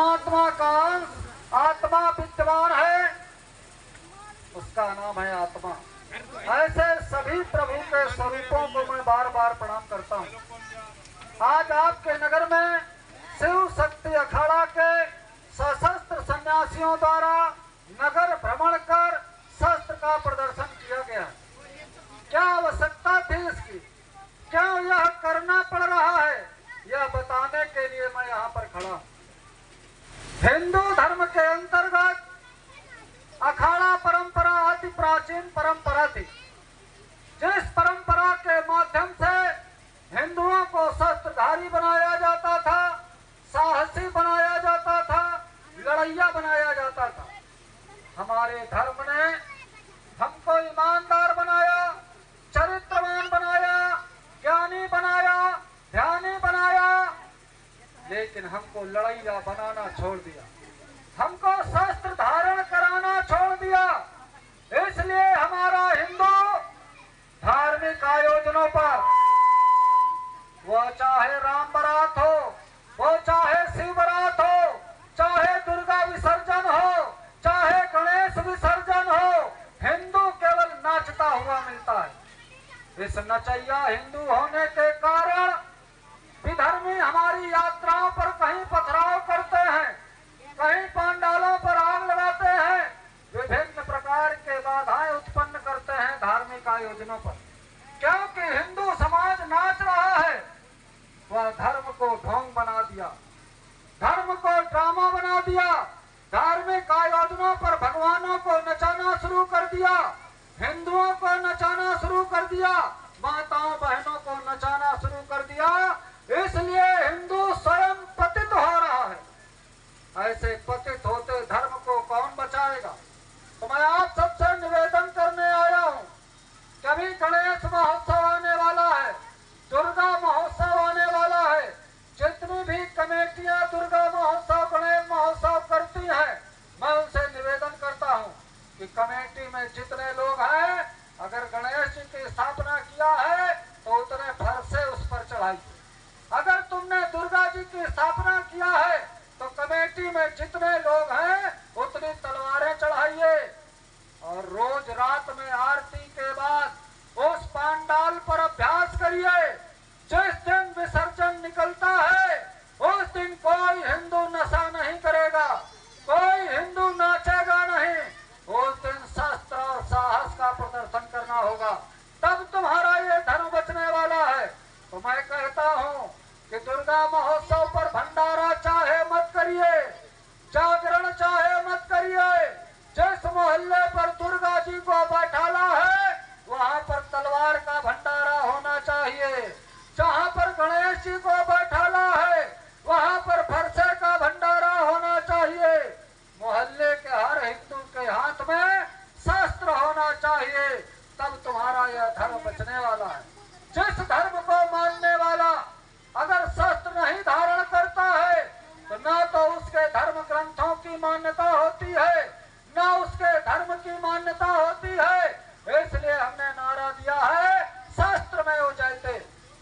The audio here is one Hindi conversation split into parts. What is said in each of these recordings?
परमात्मा का आत्मा विद्यमान है, उसका नाम है आत्मा। ऐसे सभी प्रभु के स्वरूपों को मैं बार बार प्रणाम करता हूँ। आज आपके नगर में शिव शक्ति अखाड़ा के सशस्त्र सन्यासियों द्वारा नगर भ्रमण कर शस्त्र का प्रदर्शन किया गया। क्या आवश्यकता थी इसकी? क्यों यह करना पड़ रहा है? यह बताने के लिए मैं यहाँ पर खड़ा हूँ। हिंदू धर्म के अंतर्गत अखाड़ा परंपरा अति प्राचीन परंपरा थी, जिस परंपरा के माध्यम से हिंदुओं को शस्त्रधारी बनाया जाता था, साहसी बनाया जाता था, लड़ैया बनाया जाता था। हमारे धर्म ने हमको ईमानदार बनाया, चरित्रवान बनाया, ज्ञानी बनाया, ध्यानी बनाया, लेकिन हमको लड़ैया बनाना छोड़ दिया, हमको शस्त्र धारण कराना छोड़ दिया। इसलिए हमारा हिंदू धार्मिक आयोजनों पर, वो चाहे राम बारात हो, वो चाहे शिव बारात हो, चाहे दुर्गा विसर्जन हो, चाहे गणेश विसर्जन हो, हिंदू केवल नाचता हुआ मिलता है। इस नचैया हिंदू होने के कारण विधर्मी हमारी यात्राओं पर कहीं पथराव करते हैं, कहीं पंडालों पर आग लगाते हैं, विभिन्न प्रकार के बाधाएं उत्पन्न करते हैं धार्मिक आयोजनों पर। क्योंकि हिंदू समाज नाच रहा है, वह धर्म को ढोंग बना दिया, धर्म को ड्रामा बना दिया, धार्मिक आयोजनों पर भगवानों को नचाना शुरू कर दिया, हिंदुओं को नचाना शुरू कर दिया, माताओं बहनों को नचाना शुरू कर दिया। इसलिए हिंदू स्वयं पतित हो रहा है। ऐसे पतित होते धर्म को कौन बचाएगा? तो मैं आप सबसे निवेदन करने आया हूँ, कभी गणेश महोत्सव आने वाला है, दुर्गा महोत्सव आने वाला है, जितनी भी कमेटियां दुर्गा महोत्सव गणेश महोत्सव करती हैं, मैं उनसे निवेदन करता हूँ कि कमेटी में जितने लोग हैं, अगर गणेश जी की स्थापना किया है तो उतने फरसे उस पर चढ़ाइए। अगर तुमने दुर्गा जी की स्थापना किया है तो कमेटी में जितने लोग हैं उतनी तलवारें चढ़ाइए। और रोज रात में आरती के बाद उस पंडाल पर अभ्यास करिए। जिस दिन विसर्जन निकलता है उस दिन कोई हिंदू नशा नहीं करेगा, कोई हिंदू नाचेगा नहीं। उस दिन शस्त्र और साहस का प्रदर्शन करना होगा, तब तुम्हारा ये धर्म बचने वाला है। तो मैं कहता हूँ कि दुर्गा महोत्सव पर भंडारा चाहे मत करिए, जागरण चाहे मत करिए, जिस मोहल्ले पर दुर्गा जी को बैठाला है वहाँ पर तलवार का भंडारा होना चाहिए, जहाँ पर गणेश जी को बैठाला है वहाँ पर फरसे का भंडारा होना चाहिए। मोहल्ले के हर हिंदू के हाथ में शस्त्र होना चाहिए, तब तुम्हारा यह धर्म बचने वाला है। जिस धर्म को मानने वाला अगर शस्त्र नहीं धारण करता है तो न तो उसके धर्म ग्रंथों की मान्यता होती है, न उसके धर्म की मान्यता होती है। इसलिए हमने नारा दिया है शस्त्र में हो जाते।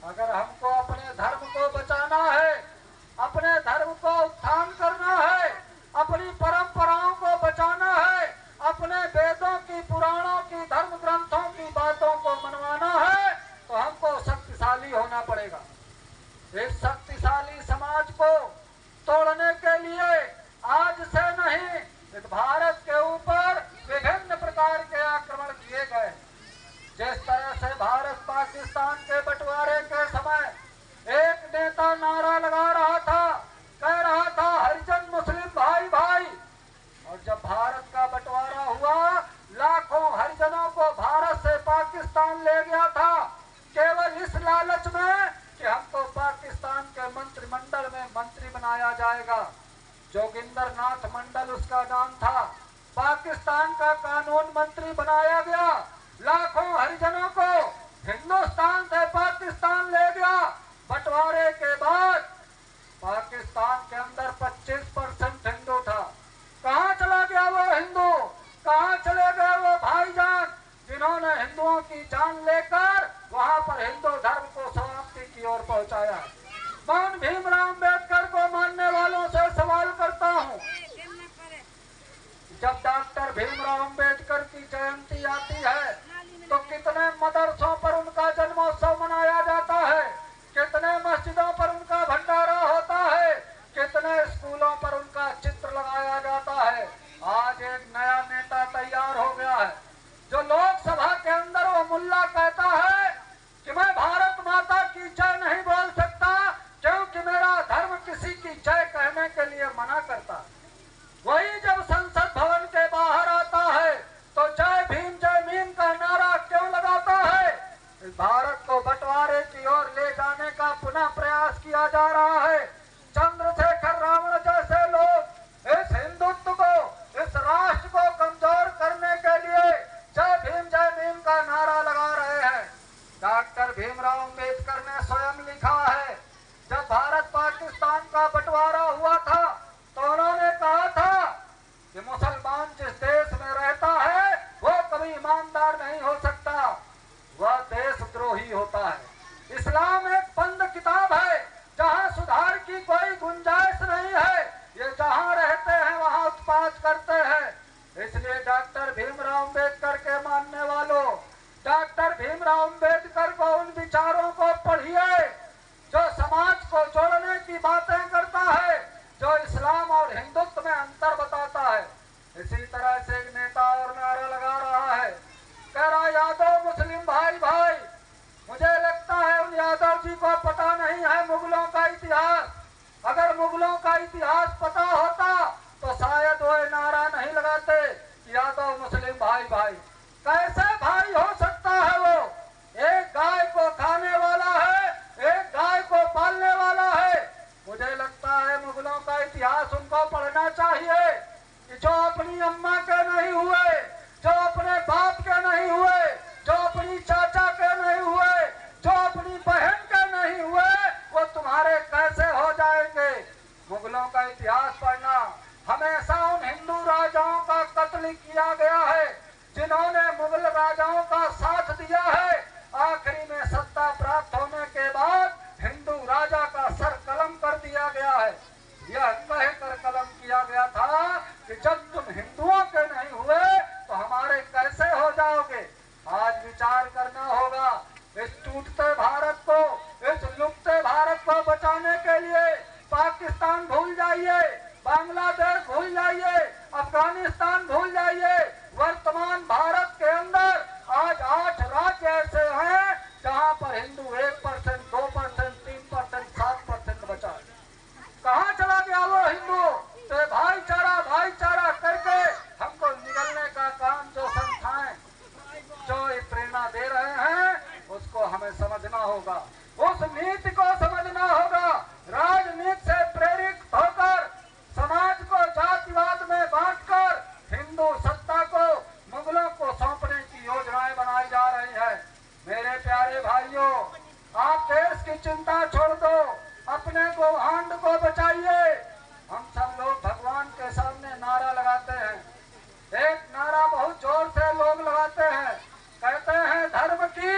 अगर हमको अपने धर्म को बचाना है, अपने धर्म को उत्थान करना है, अपनी परंपराओं को बचाना है, अपने वेदों की, पुराणों की, धर्म ग्रंथों की बातों को मनवाना है, तो हमको शक्तिशाली होना पड़ेगा। इस शक्तिशाली समाज को तोड़ने के लिए आज से नहीं, इस भारत के ऊपर विभिन्न प्रकार के आक्रमण किए गए। जिस तरह से भारत पाकिस्तान के बंटवारे के समय एक नेता नारा लगा रहा था, कह रहा था हरिजन मुस्लिम भाई भाई, और जब भारत का बंटवारा हुआ लाखों हरिजनों को भारत से पाकिस्तान ले गया था, केवल इस लालच में कि हमको पाकिस्तान के मंत्रिमंडल में मंत्री बनाया जाएगा। जोगिंदर नाथ मंडल उसका नाम था। पाकिस्तान का कानून मंत्री बनाया गया, लाखों हरिजनों को हिंदुस्तान से पाकिस्तान ले गया। बंटवारे के बाद पाकिस्तान के अंदर 25% हिंदू था। कहाँ चला गया वो हिंदू? कहाँ चले गए वो भाईजान जिन्होंने हिंदुओं की जान लेकर वहां पर हिंदू धर्म को समाप्ति की ओर पहुंचाया? मैं भीमराव अम्बेडकर को मानने वालों से सवाल करता आज एक नया नेता तैयार हो गया है जो लोकसभा के अंदर वो मुल्ला कहता है कि मैं भारत माता की जय नहीं बोल सकता क्योंकि मेरा धर्म किसी की जय कहने के लिए मना करता है। वही जब संसद भवन के बाहर आता है तो जय भीम का नारा क्यों लगाता है? इस भारत को बंटवारे की ओर ले जाने का पुनः प्रयास किया जा रहा है। चंद्रशेखर रावण जैसे लोग इस हिंदुत्व को, इस राष्ट्र को कमजोर करने के लिए जय भीम का नारा लगा रहे हैं। डॉक्टर भीमराव अम्बेडकर ने स्वयं लिखा है, जब भारत पाकिस्तान का बंटवारा हुआ था तो उन्होंने कहा था कि मुसलमान जिस देश में रहता है वो कभी ईमानदार नहीं हो सकता, वह देशद्रोही होता है। इस्लाम एक बंद किताब है जहाँ सुधार की कोई गुंजाइश नहीं है। ये जहाँ रहते हैं वहाँ उत्पात करते हैं। इसलिए डॉक्टर भीमराव अम्बेडकर के मानने वालों, डॉक्टर भीमराव अम्बेडकर को, उन विचारों को पढ़िए जो समाज को जोड़ने की बातें करता है, जो इस्लाम और हिंदुत्व में अंतर बताता है। इसी तरह से एक नेता और नारा लगा रहा है, कह रहा यादव मुस्लिम भाई भाई। मुझे लगता है उन यादव जी को पता नहीं है मुगलों का इतिहास। अगर मुगलों का इतिहास पता होता तो शायद वो नारा नहीं लगाते कि यादव मुस्लिम भाई भाई। कैसे भाई हो सकता है? वो एक गाय को खाने वाला है, एक गाय को पालने वाला है। मुझे लगता है मुगलों का इतिहास उनको पढ़ना चाहिए कि जो अपनी अम्मा के नहीं हुए, जो अपने बाप के नहीं हुए, जो अपनी चाचा के नहीं हुए, जो अपनी बहन के नहीं हुए, वो तुम्हारे कैसे हो जाएंगे? मुगलों का इतिहास पढ़ना। हमेशा उन हिंदू राजाओं का कत्ल किया गया है जिन्होंने मुगल राजाओं का साथ दिया है। आखिरी में सत्ता प्राप्त होने के बाद हिंदू राजा का सर कलम कर दिया गया है। यह कहकर कलम किया गया था कि जब तुम हिंदुओं के नहीं हुए तो हमारे कैसे हो जाओगे? आज विचार करना होगा। इस टूटते भारत को, इस लुप्ते भारत को बचाने के लिए पाकिस्तान भूल जाइए, बांग्लादेश भूल जाइए, अफगानिस्तान भूल जाइए। वर्तमान भारत के अंदर आज 8 राज्य ऐसे हैं जहां पर हिंदू 1%, 2%, 3%, 7% बचा है। कहाँ चला गया वो हिंदू? तो भाईचारा करके हमको निगलने का काम जो संस्थाएं जो ये प्रेरणा दे रहे हैं उसको हमें समझना होगा, उस नीति को समझना होगा। राजनीति से प्रेरित होकर समाज को जातिवाद में बांटकर हिंदू सत्ता को मुगलों को सौंपने की योजनाएं बनाई जा रही है। मेरे प्यारे भाइयों, आप देश की चिंता छोड़ दो, अपने ब्रह्मांड को बचाइए। हम सब लोग भगवान के सामने नारा लगाते हैं। एक नारा बहुत जोर से लोग लगाते हैं, कहते हैं धर्म की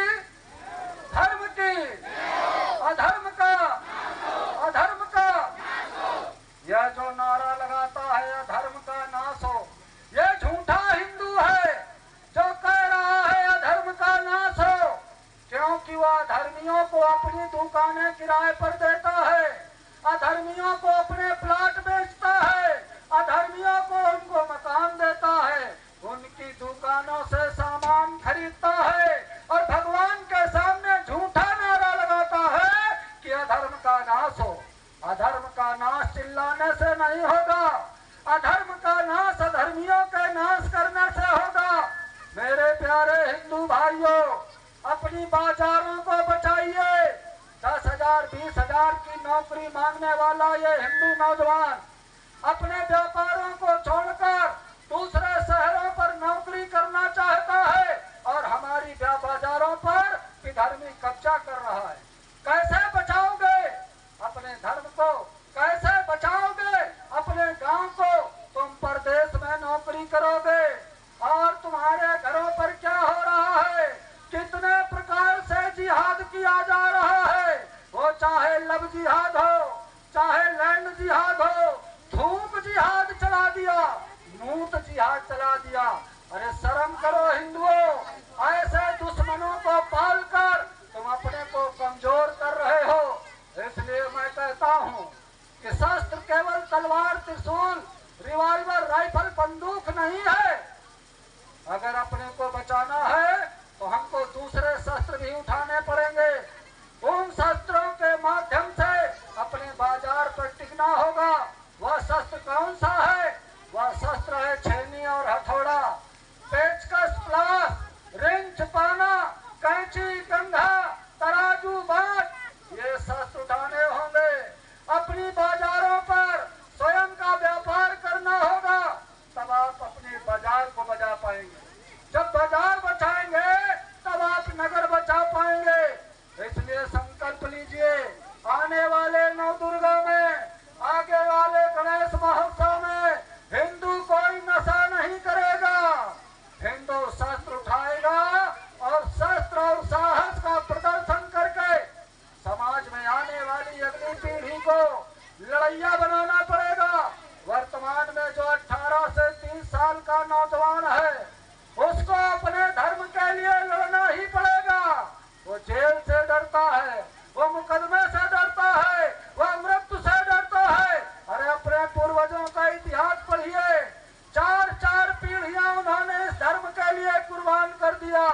अधर्म का। यह जो नारा लगाता है अधर्म का नाश हो, यह झूठा हिंदू है जो कह रहा है अधर्म का नाश हो, क्योंकि वह अधर्मियों को अपनी दुकानें किराए पर देता है, अधर्मियों को अपने प्लाट बेचता है, अधर्मियों को उनको मकान देता है, उनकी दुकानों से सामान खरीदता है और भगवान के सामने झूठा नारा लगाता है कि अधर्म का नाश हो। अधर्म का नाश चिल्लाने से नहीं होगा, अधर्म का नाश अधर्मियों के नाश करने से होगा। मेरे प्यारे हिंदू भाइयों, अपनी बाजारों को बचाइए। 10,000, 20,000 की नौकरी मांगने वाला ये हिंदू नौजवान अपने व्यापारों को छोड़कर दूसरे शहरों पर नौकरी करना चाहता है और हमारी बाजारों पर विधर्मी कब्जा कर रहा है। कैसे बचाओगे अपने धर्म को? कैसे बचाओगे अपने गांव को? तुम परदेश में नौकरी करोगे और तुम्हारे घरों पर क्या हो रहा है? कितने प्रकार से जिहाद किया जा रहा है, वो चाहे लव जिहाद हो, चाहे लैंड जिहाद हो, थूक जिहाद चला दिया, मूत जिहाद चला दिया। अरे शर्म करो हिंदुओं, ऐसे दुश्मनों को पालकर तुम अपने को कमजोर कर रहे हो। इसलिए मैं कहता हूँ कि शस्त्र केवल तलवार, त्रिशूल रिवॉल्वर, राइफल, बंदूक नहीं है। अगर अपने को बचाना है तो हमको दूसरे शस्त्र भी उठाने पड़ेंगे। उन शस्त्रों के माध्यम से अपने बाजार पर टिकना होगा। वह शस्त्र कौन सा है? वह शस्त्र है छेनी और हथौड़ा, पेचकस, प्लास, रिंच, पाना, कैंची, कंघा, तराजू, बाट, ये शस्त्र उठाने होंगे। अपनी बाजारों पर स्वयं का व्यापार करना होगा, तब आप अपने बाजार को बचा पाएंगे। जब बाजार बचाएंगे तब आप नगर बचा पाएंगे। इसलिए संकल्प लीजिए, आने वाले नवदुर्गा में, आगे वाले गणेश महोत्सव में हिंदू कोई नशा नहीं करेगा। हिंदू शस्त्र उठाएगा और शस्त्र और साहस का प्रदर्शन करके समाज में आने वाली अगली पीढ़ी को लड़ैया बनाना पड़ेगा। वर्तमान में जो 18 से 30 साल का नौजवान है, उसको अपने धर्म के लिए लड़ना ही पड़ेगा। वो जेल से डरता है, वो मुकदमे से डरता है, वह मृत्यु से डरता है। अरे अपने पूर्वजों का इतिहास पढ़िए, 4-4 पीढ़ियां उन्होंने इस धर्म के लिए कुर्बान कर दिया।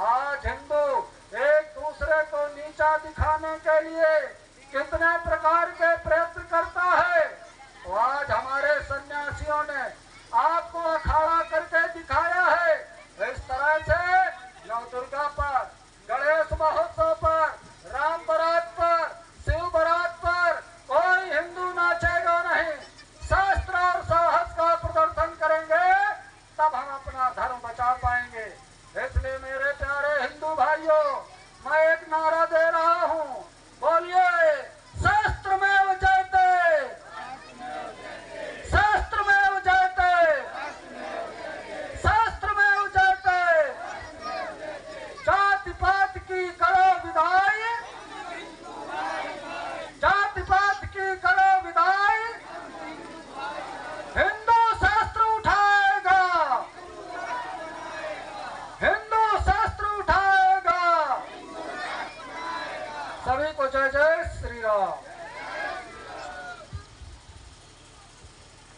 आज हिंदू एक दूसरे को नीचा दिखाने के लिए कितने प्रकार के प्रयत्न करता है। तो आज हमारे सन्यासियों ने आपको अखाड़ा करके दिखाया है। इस तरह से नवदुर्गा